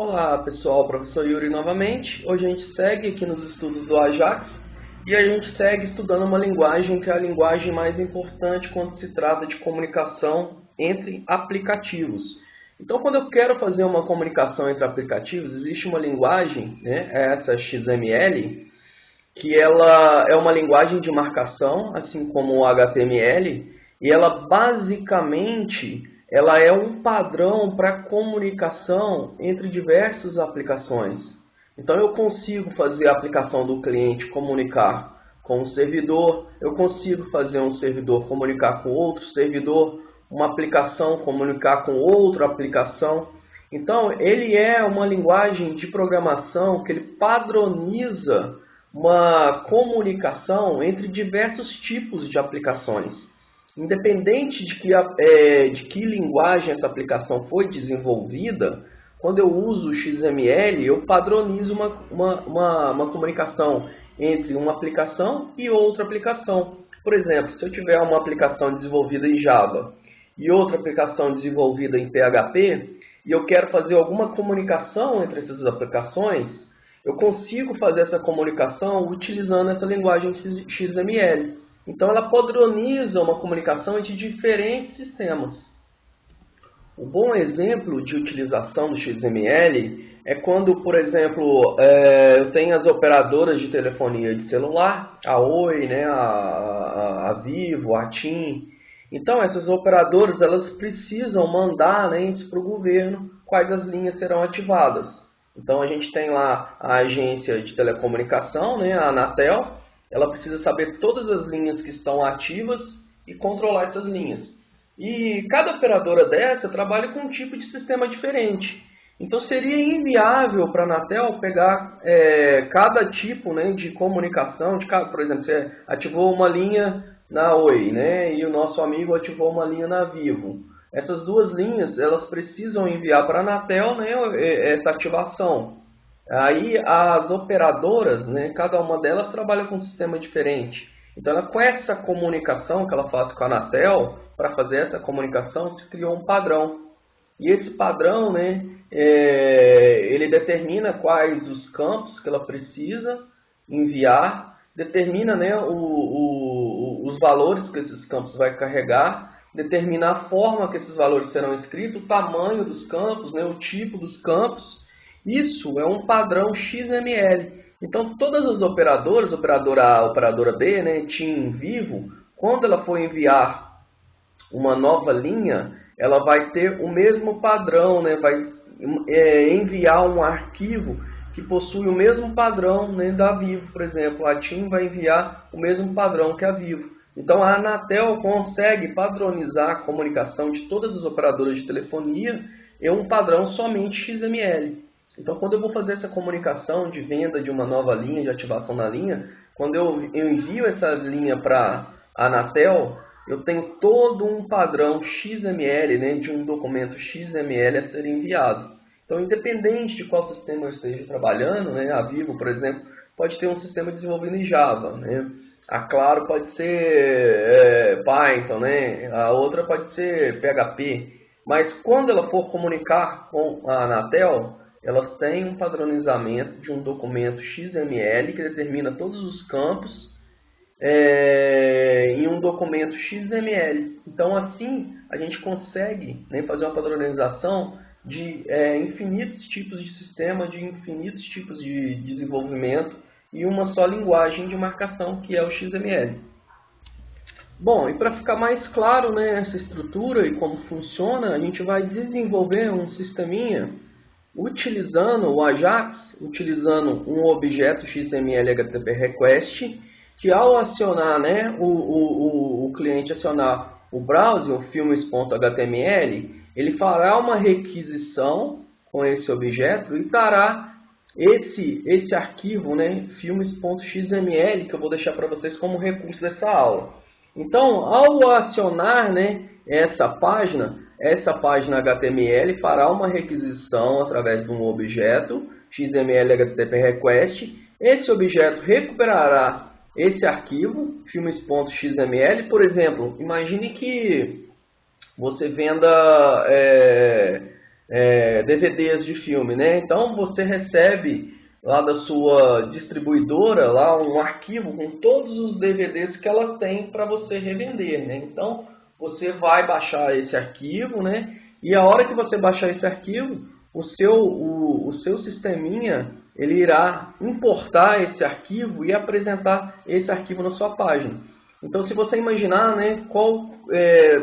Olá pessoal, professor Yuri novamente. Hoje a gente segue aqui nos estudos do Ajax e a gente segue estudando uma linguagem que é a linguagem mais importante quando se trata de comunicação entre aplicativos. Então, quando eu quero fazer uma comunicação entre aplicativos, existe uma linguagem, essa XML, que ela é uma linguagem de marcação, assim como o HTML, e ela basicamente ela é um padrão para comunicação entre diversas aplicações. Então eu consigo fazer a aplicação do cliente comunicar com o servidor, eu consigo fazer um servidor comunicar com outro servidor, uma aplicação comunicar com outra aplicação. Então ele é uma linguagem de programação que ele padroniza uma comunicação entre diversos tipos de aplicações. Independente de que linguagem essa aplicação foi desenvolvida, quando eu uso o XML, eu padronizo uma comunicação entre uma aplicação e outra aplicação. Por exemplo, se eu tiver uma aplicação desenvolvida em Java e outra aplicação desenvolvida em PHP, e eu quero fazer alguma comunicação entre essas aplicações, eu consigo fazer essa comunicação utilizando essa linguagem XML. Então, ela padroniza uma comunicação entre diferentes sistemas. Um bom exemplo de utilização do XML é quando, por exemplo, eu tenho as operadoras de telefonia de celular, a Oi, a Vivo, a TIM. Então, essas operadoras elas precisam mandar isso para o governo quais as linhas serão ativadas. Então, a gente tem lá a agência de telecomunicação, a Anatel. Ela precisa saber todas as linhas que estão ativas e controlar essas linhas. E cada operadora dessa trabalha com um tipo de sistema diferente. Então seria inviável para a Anatel pegar cada tipo de comunicação. Por exemplo, você ativou uma linha na Oi, e o nosso amigo ativou uma linha na Vivo. Essas duas linhas elas precisam enviar para a Anatel essa ativação. Aí as operadoras, cada uma delas trabalha com um sistema diferente. Então, com essa comunicação que ela faz com a Anatel, para fazer essa comunicação, se criou um padrão. E esse padrão, ele determina quais os campos que ela precisa enviar, determina os valores que esses campos vai carregar, determina a forma que esses valores serão escritos, o tamanho dos campos, o tipo dos campos. Isso é um padrão XML. Então, todas as operadoras, operadora A, operadora B, TIM, Vivo, quando ela for enviar uma nova linha, ela vai ter o mesmo padrão, vai enviar um arquivo que possui o mesmo padrão da Vivo, por exemplo. A TIM vai enviar o mesmo padrão que a Vivo. Então, a Anatel consegue padronizar a comunicação de todas as operadoras de telefonia em um padrão somente XML. Então, quando eu vou fazer essa comunicação de venda de uma nova linha, de ativação na linha, quando eu envio essa linha para a Anatel, eu tenho todo um padrão XML, de um documento XML a ser enviado. Então, independente de qual sistema eu esteja trabalhando, a Vivo, por exemplo, pode ter um sistema desenvolvido em Java. A Claro pode ser Python, a outra pode ser PHP. Mas quando ela for comunicar com a Anatel, elas têm um padronizamento de um documento XML que determina todos os campos em um documento XML. Então, assim, a gente consegue fazer uma padronização de infinitos tipos de sistema, de infinitos tipos de desenvolvimento e uma só linguagem de marcação, que é o XML. Bom, e para ficar mais claro essa estrutura e como funciona, a gente vai desenvolver um sisteminha utilizando o Ajax, utilizando um objeto XML HTTP Request, que ao acionar, o cliente acionar o browser, o filmes.html, ele fará uma requisição com esse objeto e dará esse arquivo, filmes.xml, que eu vou deixar para vocês como recurso dessa aula. Então, ao acionar essa página HTML fará uma requisição através de um objeto XML HTTP Request. Esse objeto recuperará esse arquivo, filmes.xml. Por exemplo, imagine que você venda DVDs de filme, né? Então você recebe lá da sua distribuidora lá um arquivo com todos os DVDs que ela tem para você revender, né? Então você vai baixar esse arquivo, né? E a hora que você baixar esse arquivo, o seu sisteminha ele irá importar esse arquivo e apresentar esse arquivo na sua página. Então, se você imaginar, né,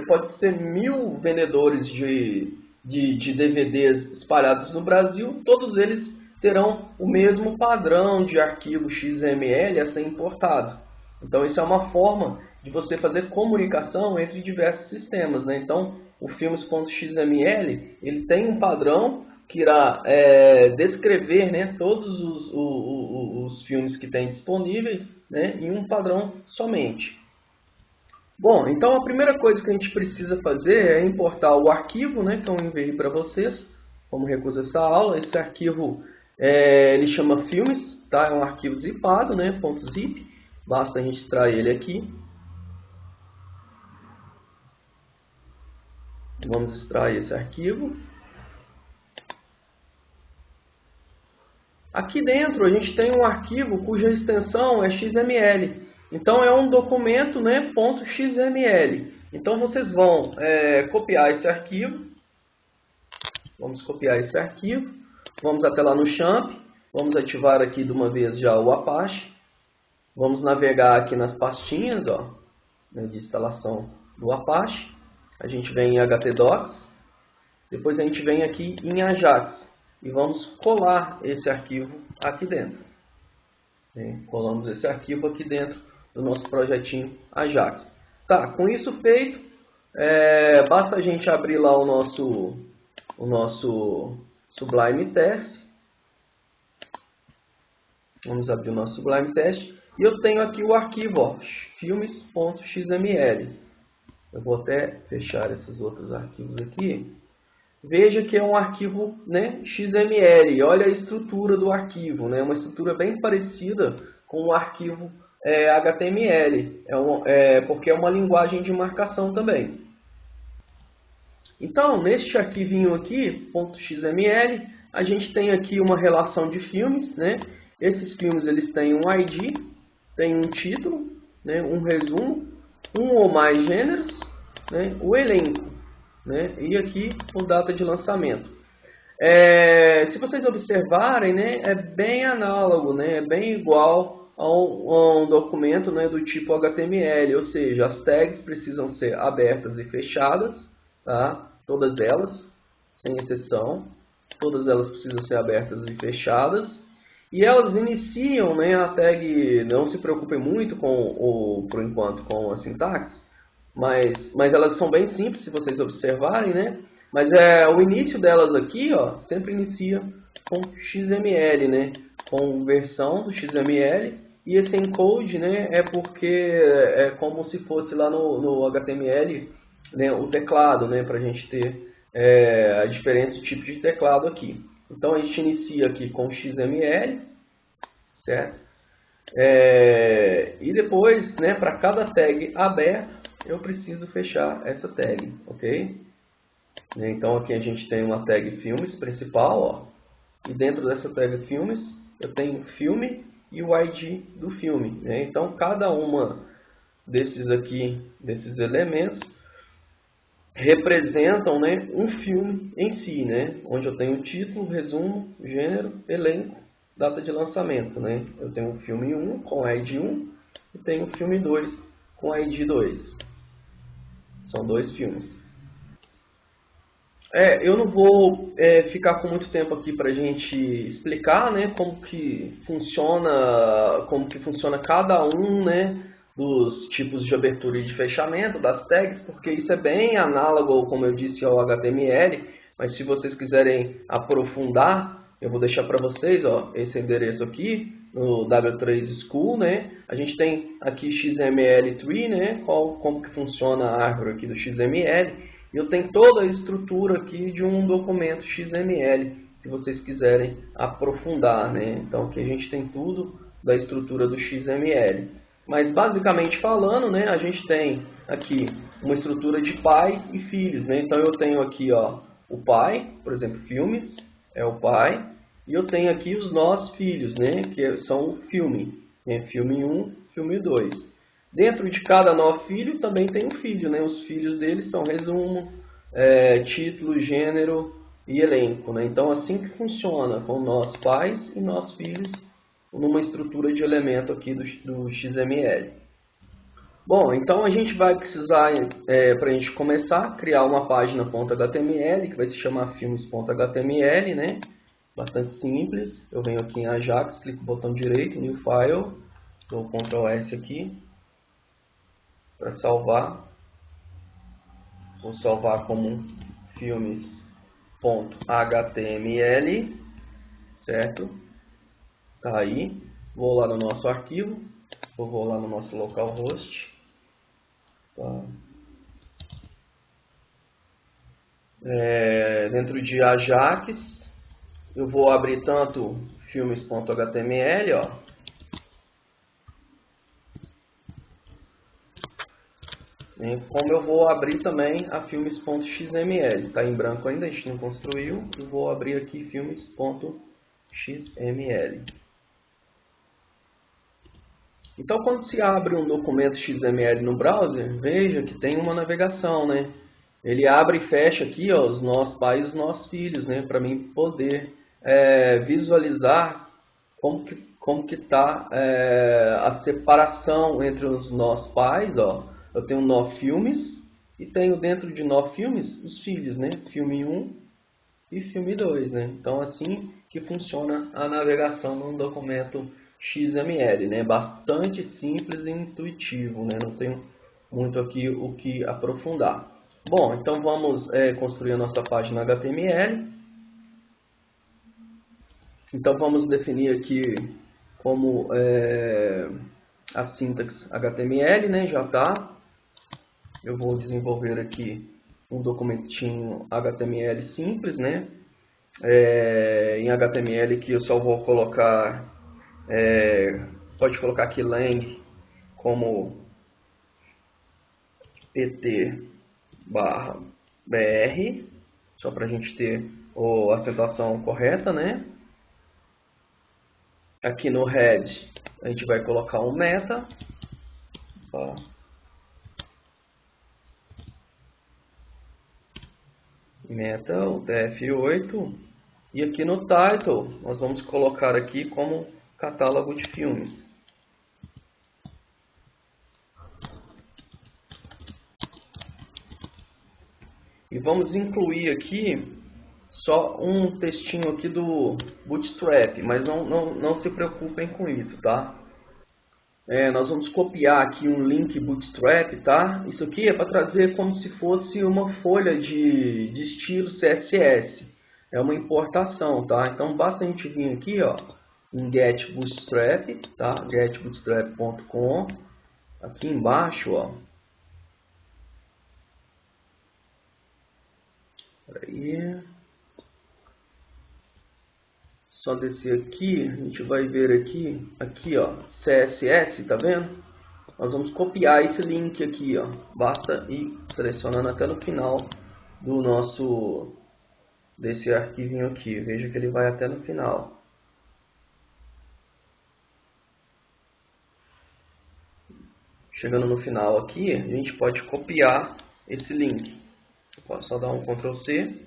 pode ser 1000 vendedores de DVDs espalhados no Brasil, todos eles terão o mesmo padrão de arquivo XML a ser importado. Então, isso é uma forma de você fazer comunicação entre diversos sistemas, né? Então, o filmes.xml ele tem um padrão que irá descrever, né, todos os filmes que tem disponíveis, né, em um padrão somente. Bom, então a primeira coisa que a gente precisa fazer é importar o arquivo, né, que eu enviei para vocês, como recusa essa aula. Esse arquivo ele chama filmes, tá? É um arquivo zipado, né, .zip. Basta a gente extrair ele aqui. Vamos extrair esse arquivo. Aqui dentro a gente tem um arquivo cuja extensão é XML. Então é um documento, né, .xml. Então vocês vão copiar esse arquivo. Vamos copiar esse arquivo. Vamos até lá no champ. Vamos ativar aqui de uma vez já o Apache. Vamos navegar aqui nas pastinhas, ó, né, de instalação do Apache. A gente vem em htdocs. Depois a gente vem aqui em Ajax. E vamos colar esse arquivo aqui dentro. Colamos esse arquivo aqui dentro do nosso projetinho Ajax. Tá, com isso feito, basta a gente abrir lá o nosso Sublime Test. Vamos abrir o nosso Sublime Test. E eu tenho aqui o arquivo, ó, filmes.xml. Eu vou até fechar esses outros arquivos aqui. Veja que é um arquivo, né, XML. Olha a estrutura do arquivo, né? Uma estrutura bem parecida com o arquivo HTML, porque é uma linguagem de marcação também. Então, neste arquivinho aqui, .xml, a gente tem aqui uma relação de filmes, né? Esses filmes eles têm um ID, tem um título, né, um resumo, um ou mais gêneros, né, o elenco, né, e aqui o data de lançamento. Se vocês observarem, né, é bem análogo, né, é bem igual a um documento, né, do tipo HTML, ou seja, as tags precisam ser abertas e fechadas, tá? Todas elas, sem exceção, todas elas precisam ser abertas e fechadas. E elas iniciam, né, a tag, não se preocupem muito por enquanto com a sintaxe, mas elas são bem simples se vocês observarem, né? Mas o início delas aqui, ó, sempre inicia com XML, né? Com versão do XML, e esse encode, né, é porque é como se fosse lá no HTML, né, o teclado, né, para a gente ter a diferença de tipo de teclado aqui. Então a gente inicia aqui com XML, certo? E depois, né, para cada tag aberta, eu preciso fechar essa tag, ok? Então aqui a gente tem uma tag filmes principal, ó, e dentro dessa tag filmes eu tenho filme e o ID do filme, né? Então cada uma desses elementos representam, né, um filme em si, né, onde eu tenho o título, resumo, gênero, elenco, data de lançamento, né? Eu tenho o filme 1 com ID 1 e tenho o filme 2 com ID 2. São dois filmes. Eu não vou ficar com muito tempo aqui para a gente explicar, né, como que funciona cada um, né, dos tipos de abertura e de fechamento das tags, porque isso é bem análogo, como eu disse, ao HTML, mas se vocês quiserem aprofundar, eu vou deixar para vocês, ó, esse endereço aqui, no W3 School, né? A gente tem aqui XML Tree, né? Como que funciona a árvore aqui do XML, e eu tenho toda a estrutura aqui de um documento XML, se vocês quiserem aprofundar, né? Então aqui a gente tem tudo da estrutura do XML. Mas basicamente falando, né, a gente tem aqui uma estrutura de pais e filhos, né? Então eu tenho aqui, ó, o pai, por exemplo, filmes é o pai, e eu tenho aqui os nós filhos, né, que são o filme, né, filme 1, filme 2. Dentro de cada nó filho também tem um filho, né, os filhos deles são resumo, título, gênero e elenco, né? Então assim que funciona com nós pais e nós filhos numa estrutura de elemento aqui do XML. Bom, então a gente vai precisar, para a gente começar, criar uma página .html, que vai se chamar filmes.html, né? Bastante simples. Eu venho aqui em Ajax, clico no botão direito, New File, dou Ctrl S aqui, para salvar. Vou salvar como filmes.html, certo? Tá aí. Vou lá no nosso arquivo, vou lá no nosso localhost. Tá. Dentro de Ajax, eu vou abrir tanto filmes.html, ó, como eu vou abrir também a filmes.xml. Está em branco ainda, a gente não construiu. Eu vou abrir aqui filmes.xml. Então, quando se abre um documento XML no browser, veja que tem uma navegação, né? Ele abre e fecha aqui, ó, os nós pais e os nós filhos, né? Para mim poder visualizar como que está a separação entre os nós pais, ó. Eu tenho nó filmes e tenho dentro de nó filmes os filhos, né? Filme 1 e filme 2, né? Então assim que funciona a navegação num documento XML, né? Bastante simples e intuitivo, né? Não tenho muito aqui o que aprofundar. Bom, então vamos construir a nossa página HTML. Então vamos definir aqui como a sintaxe HTML, né? Já está. Eu vou desenvolver aqui um documentinho HTML simples, né? Em HTML que eu só vou colocar, pode colocar aqui lang como pt/br, só para a gente ter a acentuação correta, né? Aqui no head a gente vai colocar um meta, tá? Meta, o TF8, e aqui no title nós vamos colocar aqui como catálogo de filmes. E vamos incluir aqui só um textinho aqui do Bootstrap, mas não se preocupem com isso, tá? Nós vamos copiar aqui um link Bootstrap, tá? Isso aqui é para trazer como se fosse uma folha de estilo CSS. É uma importação, tá? Então basta a gente vir aqui, ó, em Get Bootstrap, tá? getbootstrap.com. Aqui embaixo, ó. Peraí. Só descer aqui, a gente vai ver aqui ó, CSS, tá vendo? Nós vamos copiar esse link aqui, ó. Basta ir selecionando até no final do desse arquivinho aqui. Veja que ele vai até no final. Chegando no final aqui, a gente pode copiar esse link. Posso só dar um Ctrl C.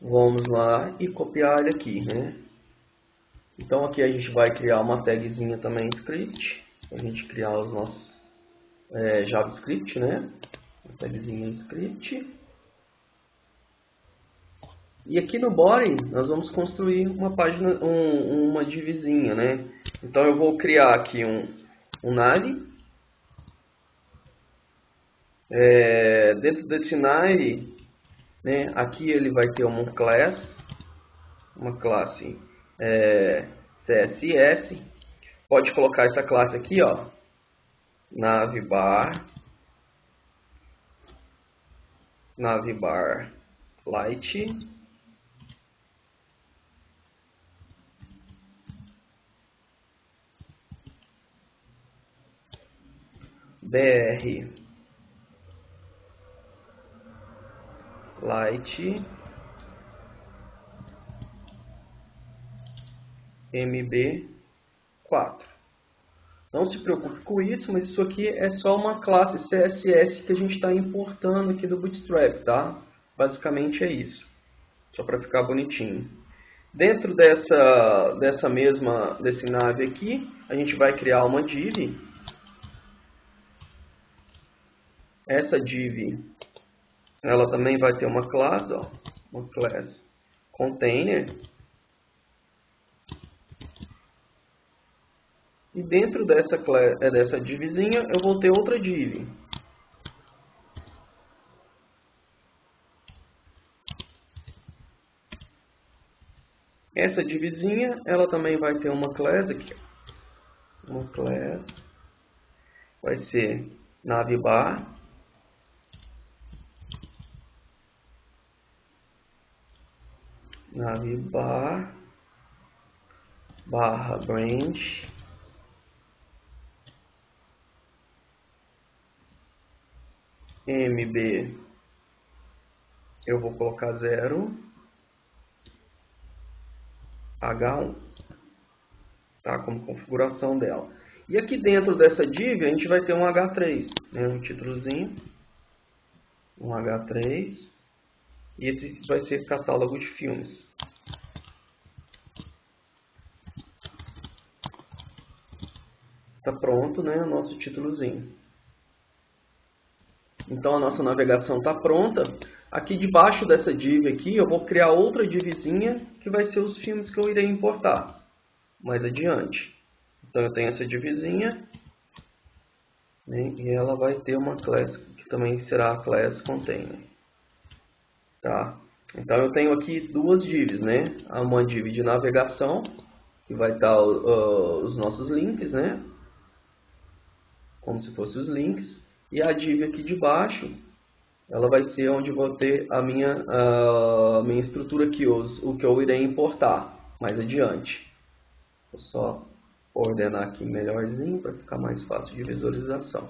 Vamos lá e copiar ele aqui, né? Então aqui a gente vai criar uma tagzinha também script, para a gente criar os nossos JavaScript, né? Uma tagzinha script. E aqui no body nós vamos construir uma página, uma divzinha, né? Então eu vou criar aqui um nav. Dentro desse nav, né? Aqui ele vai ter uma classe CSS. Pode colocar essa classe aqui, ó, navbar light br Light MB4. Não se preocupe com isso, mas isso aqui é só uma classe CSS que a gente está importando aqui do Bootstrap, tá? Basicamente é isso, só para ficar bonitinho. Dentro desse nave aqui, a gente vai criar uma div. Essa div, ela também vai ter uma classe, ó, uma class container. E dentro dessa divzinha, eu vou ter outra div. Essa divzinha, ela também vai ter uma class aqui. Uma class. Vai ser navbar. Navbar barra branch. MB, eu vou colocar 0, H1, tá? Como configuração dela. E aqui dentro dessa div a gente vai ter um H3, né? Um títulozinho, um H3, e esse vai ser catálogo de filmes. Tá pronto, né? O nosso títulozinho. Então a nossa navegação está pronta. Aqui debaixo dessa div aqui eu vou criar outra divzinha que vai ser os filmes que eu irei importar mais adiante. Então eu tenho essa divzinha, né, e ela vai ter uma class que também será a class container. Tá? Então eu tenho aqui duas divs, né? Uma div de navegação que vai estar os nossos links, né? Como se fossem os links. E a div aqui de baixo, ela vai ser onde eu vou ter a minha estrutura aqui, o que eu irei importar mais adiante. Vou só ordenar aqui melhorzinho para ficar mais fácil de visualização.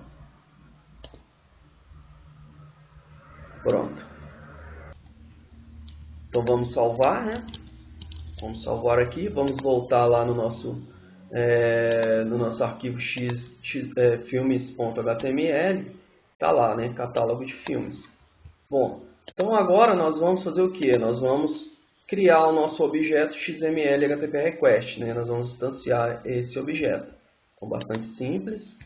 Pronto. Então vamos salvar, né? Vamos salvar aqui, vamos voltar lá no nosso arquivo filmes.html, tá lá, né? Catálogo de filmes. Bom, então agora nós vamos fazer o que? Nós vamos criar o nosso objeto XML HTTP Request, né? Nós vamos instanciar esse objeto. Então, bastante simples.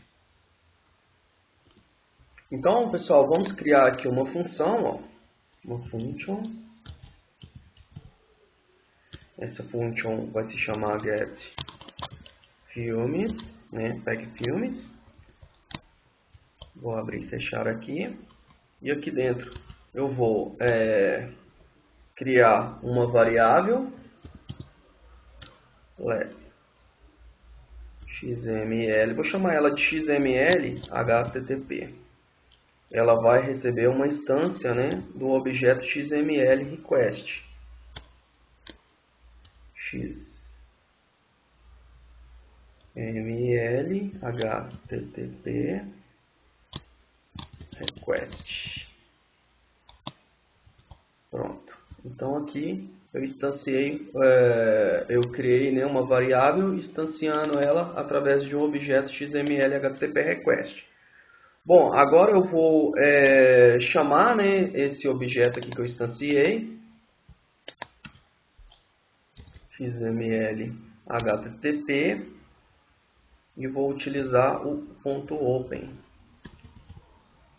Então, pessoal, vamos criar aqui uma função, ó, uma function. Essa function vai se chamar getFilmes, né? PegFilmes. Vou abrir e fechar aqui. E aqui dentro eu vou criar uma variável XML, vou chamar ela de XML HTTP. Ela vai receber uma instância, né, do objeto XML request. XML HTTP request. Pronto. Então aqui eu instanciei, eu criei, né, uma variável instanciando ela através de um objeto XML HTTP request. Bom, agora eu vou chamar, né, esse objeto aqui que eu instanciei, XML HTTP, e vou utilizar o .open,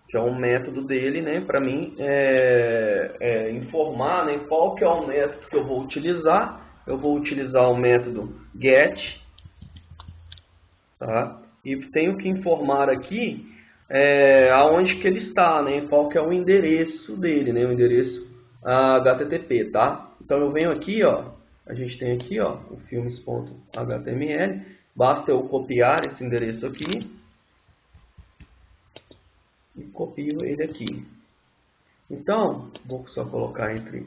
que é um método dele, né, para mim informar, né, qual que é o método que eu vou utilizar. Eu vou utilizar o método get, tá? E tenho que informar aqui aonde que ele está, né, qual que é o endereço dele, né, o endereço HTTP, tá? Então eu venho aqui, ó, a gente tem aqui, ó, o filmes.html, basta eu copiar esse endereço aqui e copio ele aqui. Então, vou só colocar entre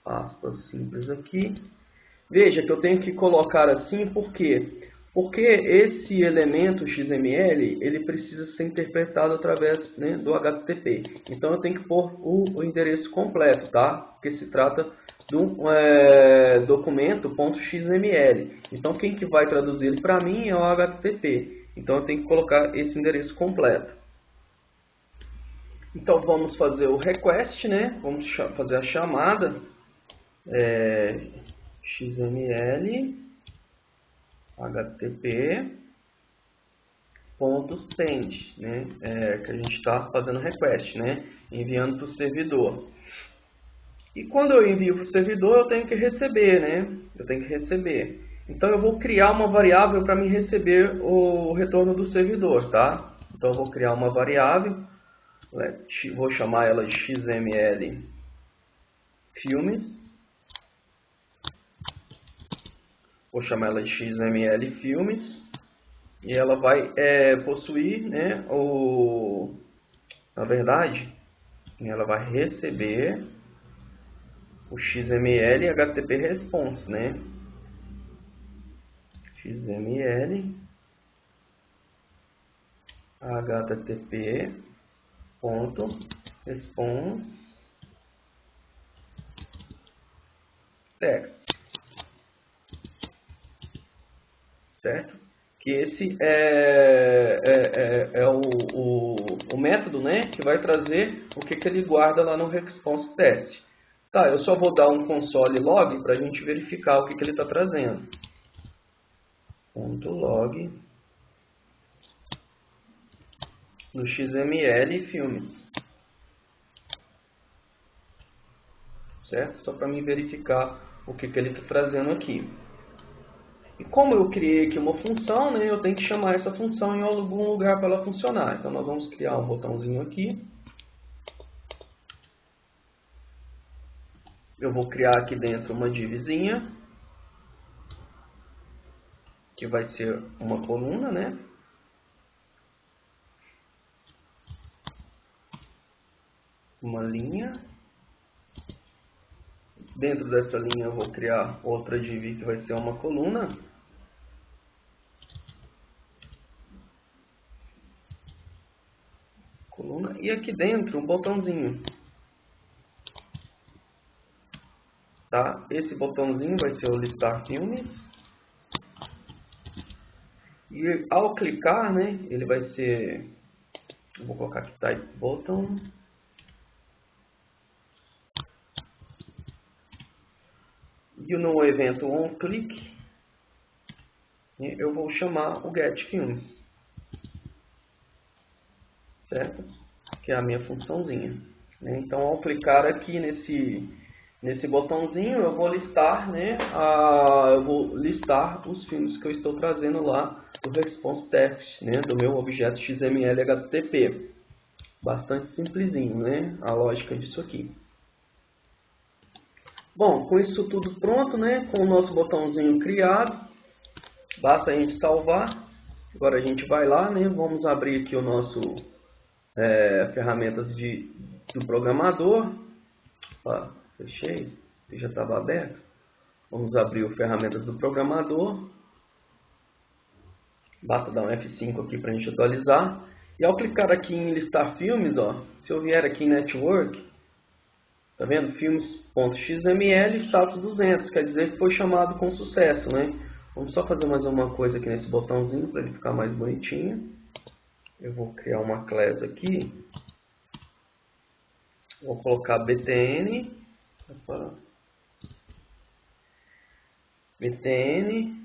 aspas simples aqui. Veja que eu tenho que colocar assim, por quê? Porque esse elemento XML, ele precisa ser interpretado através, né, do HTTP. Então eu tenho que pôr o endereço completo, tá? Porque se trata de um documento .xml. Então quem que vai traduzir ele para mim é o HTTP. Então eu tenho que colocar esse endereço completo. Então vamos fazer o request, né? Vamos fazer a chamada XML http.send, né? Que a gente está fazendo request, né? Enviando para o servidor. E quando eu envio para o servidor, eu tenho que receber, né? Eu tenho que receber. Então eu vou criar uma variável para me receber o retorno do servidor, tá? Então eu vou criar uma variável, vou chamar ela de XML filmes. Vou chamar ela de XML filmes. E ela vai possuir, né, na verdade, ela vai receber o XML HTTP response, né? XML http.response text, certo? Que esse é o método, né, que vai trazer o que ele guarda lá no response test. Tá, eu só vou dar um console log para a gente verificar o que ele está trazendo. .log no XML filmes. Certo? Só para mim verificar o que ele está trazendo aqui. E como eu criei aqui uma função, né, eu tenho que chamar essa função em algum lugar para ela funcionar. Então nós vamos criar um botãozinho aqui. Eu vou criar aqui dentro uma divzinha, que vai ser uma coluna, né? Uma linha. Dentro dessa linha eu vou criar outra div que vai ser uma coluna. E aqui dentro um botãozinho. Tá? Esse botãozinho vai ser o listar filmes. E ao clicar, né, ele vai ser... Eu vou colocar aqui type button. E no evento onClick, eu vou chamar o getFilms, certo? Que é a minha funçãozinha. Então, ao clicar aqui nesse botãozinho, eu vou listar, né, os filmes que eu estou trazendo lá do response text, né, do meu objeto XML HTTP. Bastante simplesinho, né, a lógica disso aqui. Bom, com isso tudo pronto, né, com o nosso botãozinho criado, basta a gente salvar. Agora a gente vai lá, né, vamos abrir aqui o nosso ferramentas do programador. Opa, fechei, já estava aberto. Vamos abrir o ferramentas do programador. Basta dar um F5 aqui para a gente atualizar. E ao clicar aqui em listar filmes, ó, se eu vier aqui em Network, tá vendo? Filmes.xml, status 200, quer dizer que foi chamado com sucesso, né? Vamos só fazer mais uma coisa aqui nesse botãozinho para ele ficar mais bonitinho. Eu vou criar uma class aqui. Vou colocar btn. btn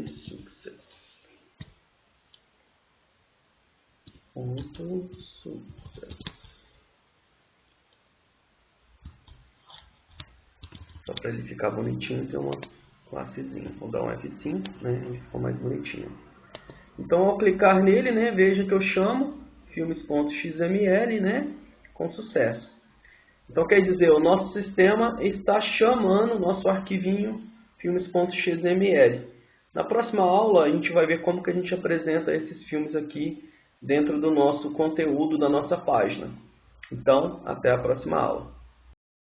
success. Success. Só para ele ficar bonitinho, tem uma classezinha. Vou dar um F5, né? Ele ficou mais bonitinho. Então, ao clicar nele, né, veja que eu chamo filmes.xml, né, com sucesso. Então, quer dizer, o nosso sistema está chamando o nosso arquivinho filmes.xml. Na próxima aula, a gente vai ver como que a gente apresenta esses filmes aqui dentro do nosso conteúdo da nossa página. Então, até a próxima aula.